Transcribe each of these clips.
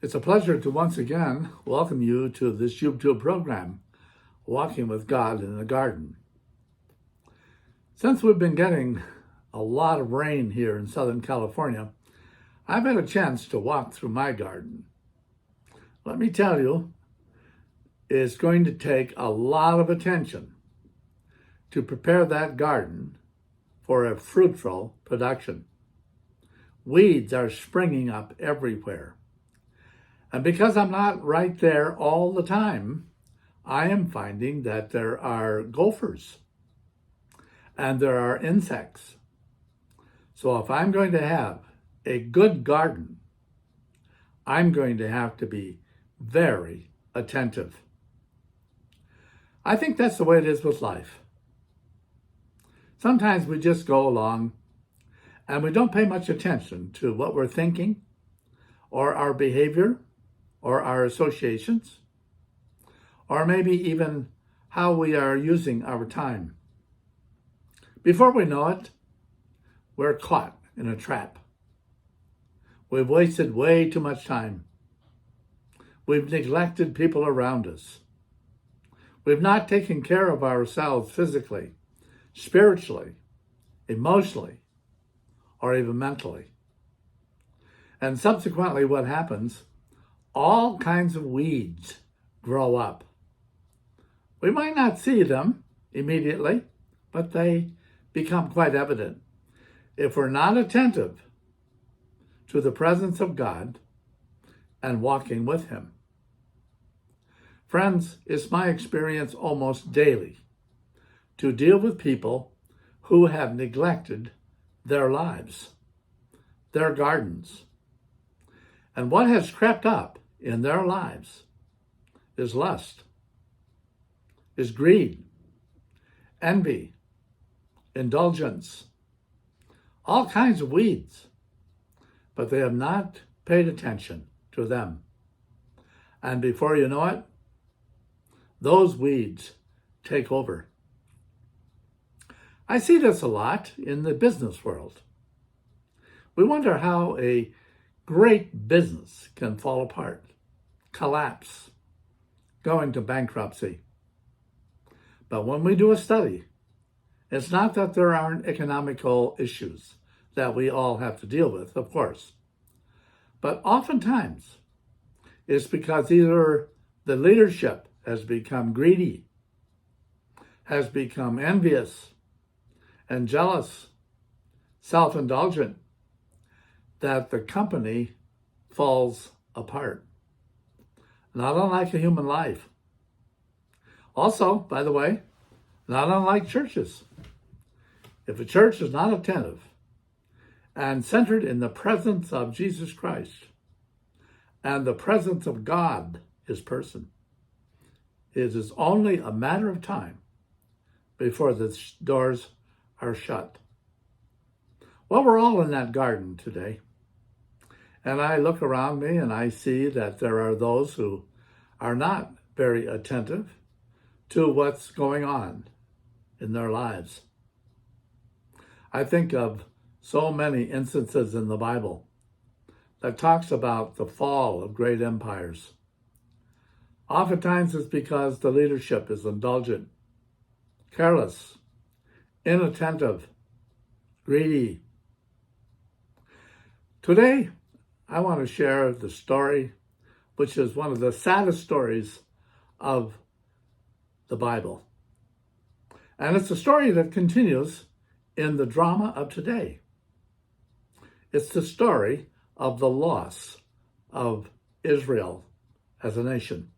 It's a pleasure to once again welcome you to this YouTube program, Walking with God in the Garden. Since we've been getting a lot of rain here in Southern California, I've had a chance to walk through my garden. Let me tell you, it's going to take a lot of attention to prepare that garden for a fruitful production. Weeds are springing up everywhere. And because I'm not right there all the time, I am finding that there are gophers and there are insects. So if I'm going to have a good garden, I'm going to have to be very attentive. I think that's the way it is with life. Sometimes we just go along and we don't pay much attention to what we're thinking or our behavior or our associations, or maybe even how we are using our time. Before we know it, we're caught in a trap. We've wasted way too much time. We've neglected people around us. We've not taken care of ourselves physically, spiritually, emotionally, or even mentally. And subsequently, what happens? All kinds of weeds grow up. We might not see them immediately, but they become quite evident if we're not attentive to the presence of God and walking with Him. Friends, it's my experience almost daily to deal with people who have neglected their lives, their gardens. And what has crept up in their lives is lust, is greed, envy, indulgence, all kinds of weeds, but they have not paid attention to them. And before you know it, those weeds take over. I see this a lot in the business world. We wonder how a great business can fall apart, collapse, go into bankruptcy. But when we do a study, it's not that there aren't economical issues that we all have to deal with, of course. But oftentimes, it's because either the leadership has become greedy, has become envious and jealous, self-indulgent, that the company falls apart. Not unlike a human life. Also, by the way, not unlike churches. If a church is not attentive and centered in the presence of Jesus Christ and the presence of God, His person, it is only a matter of time before the doors are shut. Well, we're all in that garden today. And I look around me and I see that there are those who are not very attentive to what's going on in their lives. I think of so many instances in the Bible that talks about the fall of great empires. Oftentimes it's because the leadership is indulgent, careless, inattentive, greedy. Today, I want to share the story, which is one of the saddest stories of the Bible. And it's a story that continues in the drama of today. It's the story of the loss of Israel as a nation.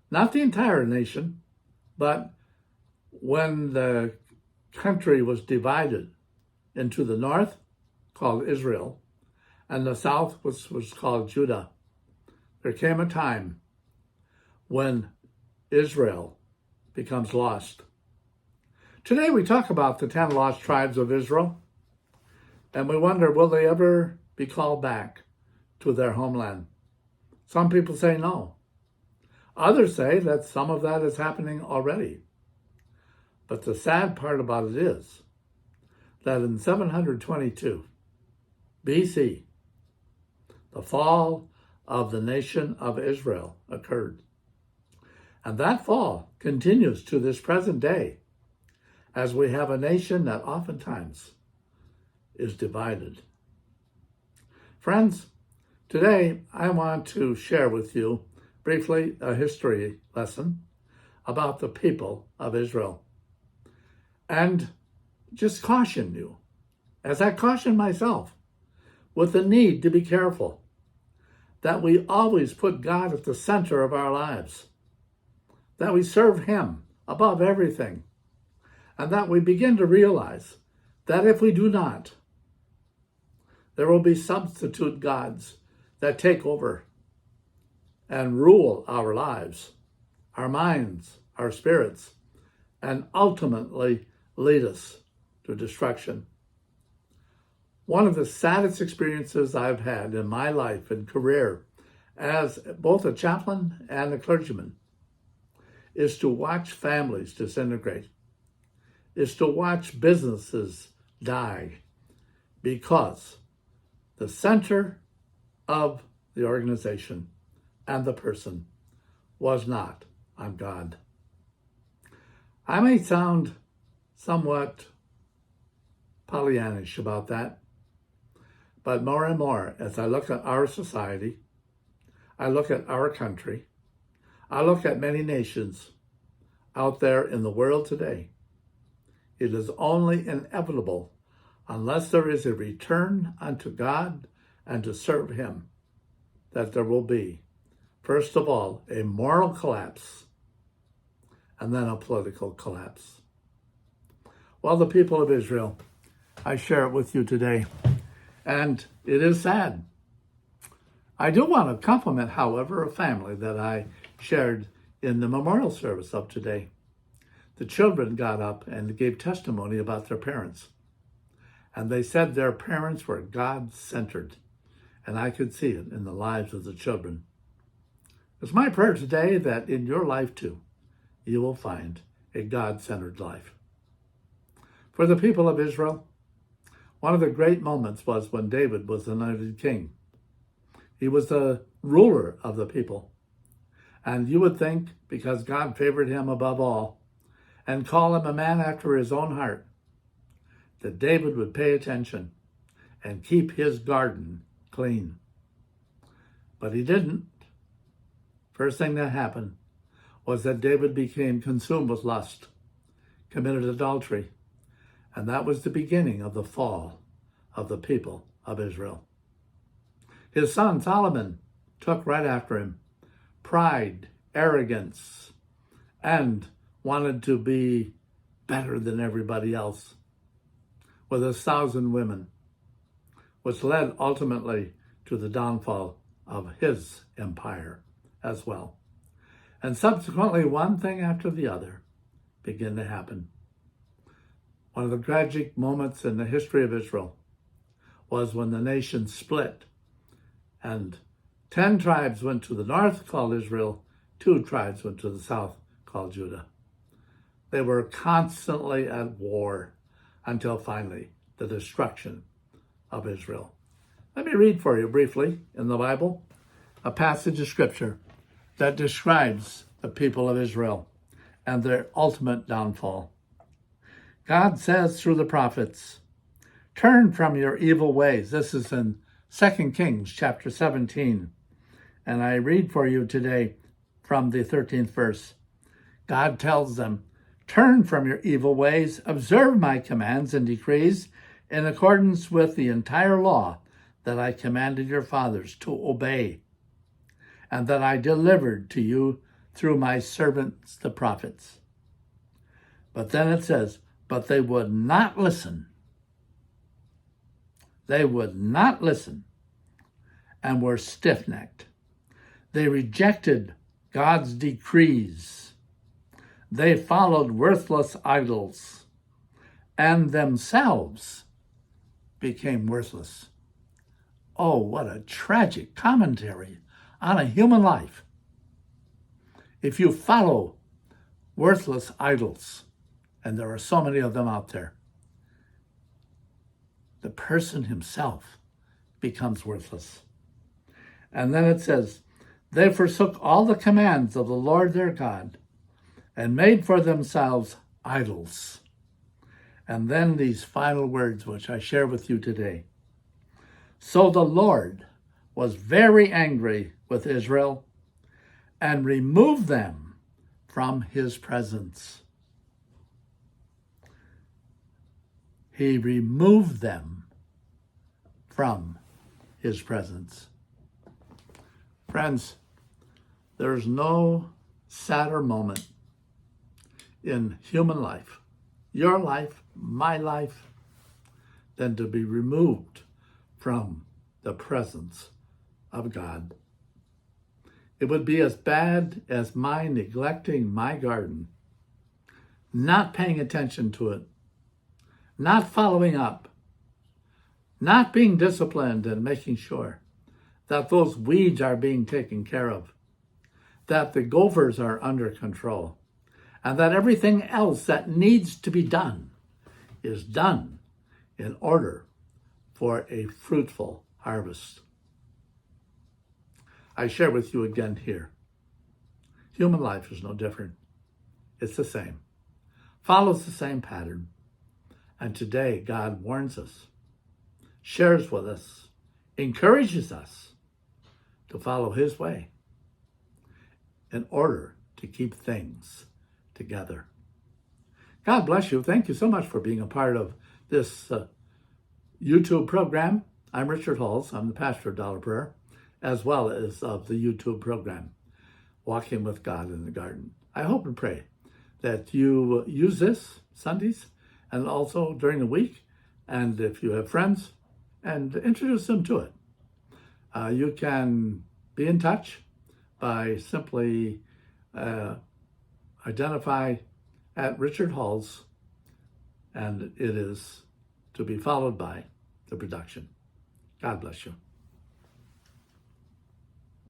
Not the entire nation, but when the country was divided into the north, called Israel, and the south was called Judah, there came a time when Israel becomes lost. Today we talk about the 10 lost tribes of Israel, and we wonder, will they ever be called back to their homeland? Some people say no. Others say that some of that is happening already. But the sad part about it is that in 722 BC, the fall of the nation of Israel occurred. And that fall continues to this present day, as we have a nation that oftentimes is divided. Friends, today I want to share with you briefly a history lesson about the people of Israel. And just caution you, as I caution myself, with the need to be careful that we always put God at the center of our lives, that we serve Him above everything, and that we begin to realize that if we do not, there will be substitute gods that take over and rule our lives, our minds, our spirits, and ultimately lead us to destruction. One of the saddest experiences I've had in my life and career as both a chaplain and a clergyman is to watch families disintegrate, is to watch businesses die because the center of the organization and the person was not on God. I may sound somewhat Pollyannish about that, but more and more as I look at our society, I look at our country, I look at many nations out there in the world today, it is only inevitable, unless there is a return unto God and to serve Him, that there will be, first of all, a moral collapse and then a political collapse. Well, the people of Israel, I share it with you today, and it is sad. I do want to compliment, however, a family that I shared in the memorial service of today. The children got up and gave testimony about their parents. And they said their parents were God-centered. And I could see it in the lives of the children. It's my prayer today that in your life too, you will find a God-centered life. For the people of Israel, one of the great moments was when David was anointed king. He was the ruler of the people. And you would think, because God favored him above all, and called him a man after his own heart, that David would pay attention and keep his garden clean. But he didn't. First thing that happened was that David became consumed with lust, committed adultery, and that was the beginning of the fall of the people of Israel. His son Solomon took right after him. Pride, arrogance, and wanted to be better than everybody else with 1,000 women, which led ultimately to the downfall of his empire as well. And subsequently, one thing after the other began to happen. One of the tragic moments in the history of Israel was when the nation split, and 10 tribes went to the north, called Israel, 2 tribes went to the south, called Judah. They were constantly at war until finally the destruction of Israel. Let me read for you briefly in the Bible a passage of scripture that describes the people of Israel and their ultimate downfall. God says through the prophets, "Turn from your evil ways." This is in 2 Kings chapter 17. And I read for you today from the 13th verse. God tells them, "Turn from your evil ways, observe my commands and decrees in accordance with the entire law that I commanded your fathers to obey, and that I delivered to you through my servants, the prophets." But then it says, but they would not listen. They would not listen and were stiff-necked. They rejected God's decrees. They followed worthless idols and themselves became worthless. Oh, what a tragic commentary on a human life. If you follow worthless idols, and there are so many of them out there, the person himself becomes worthless. And then it says, they forsook all the commands of the Lord their God and made for themselves idols. And then these final words, which I share with you today. So the Lord was very angry with Israel and removed them from his presence. He removed them from his presence. Friends, there's no sadder moment in human life, your life, my life, than to be removed from the presence of God. It would be as bad as my neglecting my garden, not paying attention to it, not following up, not being disciplined and making sure that those weeds are being taken care of, that the gophers are under control, and that everything else that needs to be done is done in order for a fruitful harvest. I share with you again here. Human life is no different. It's the same. Follows the same pattern. And today, God warns us, shares with us, encourages us to follow his way in order to keep things together. God bless you. Thank you so much for being a part of this YouTube program. I'm Richard Halls. I'm the pastor of Dollar Prayer, as well as of the YouTube program, Walking with God in the Garden. I hope and pray that you use this Sundays and also during the week, and if you have friends, and introduce them to it. You can be in touch by simply identify at Richard Halls, and it is to be followed by the production. God bless you.